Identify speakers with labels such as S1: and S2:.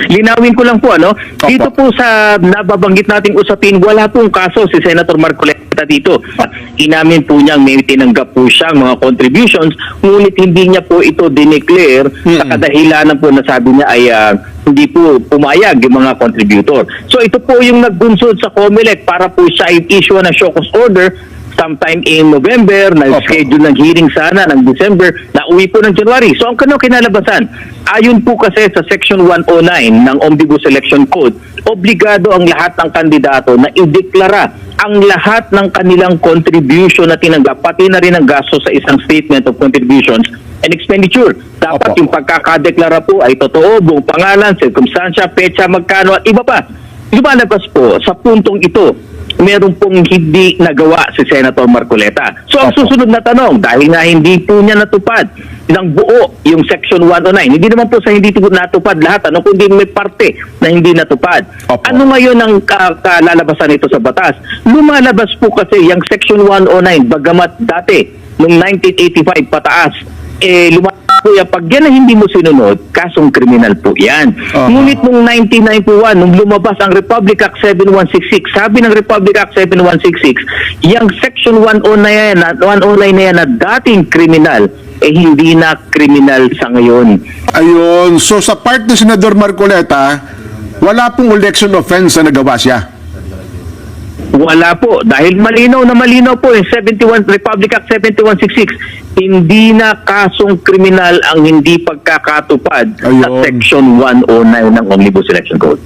S1: linawin ko lang po, dito po sa nababanggit nating usapin, wala pong kaso si Senator Marcoleta dito. Inamin po niyang may tinanggap po siyang mga contributions, ngunit hindi niya po ito dineclare sa kadahilanan po na sabi niya ay hindi po pumayag yung mga contributor. So ito po yung nagbunsod sa COMELEC para po siya i-issue na show cause order sometime in November, na-schedule ng hearing sana ng December, nauwi po ng January. So ang kinalabasan, ayon po kasi sa Section 109 ng Omnibus Election Code, obligado ang lahat ng kandidato na ideklara ang lahat ng kanilang contribution na tinanggap, pati na rin ang gasto sa isang statement of contributions and expenditure. Dapat yung pagkakadeklara po ay totoo, buong pangalan, sirkumstansya, petsa, magkano at iba pa. Lumalabas po sa puntong ito, meron pong hindi nagawa si Senator Marcoleta. So ang susunod na tanong, dahil nga hindi po niya natupad ng buo yung Section 109, hindi naman po sa hindi po natupad lahat, kundi may parte na hindi natupad. Ano ngayon ang kalalabasan nito sa batas? Lumalabas po kasi yung Section 109, bagamat dati, noong 1985 pataas, lumalabas po yan, pag yan na hindi mo sinunod, kasong kriminal po yan. Ngunit noong 1991, nung lumabas ang Republic Act 7166, sabi ng Republic Act 7166, yung Section 109 na yan na dating kriminal, hindi na kriminal sa ngayon.
S2: Ayun, so sa part ni Senador Marcoleta, wala pong election offense na nagawa siya?
S1: Wala po. Dahil malinaw na malinaw po yung Republic Act 7166, hindi na kasong kriminal ang hindi pagkakatupad sa Section 109 ng Omnibus Election Code.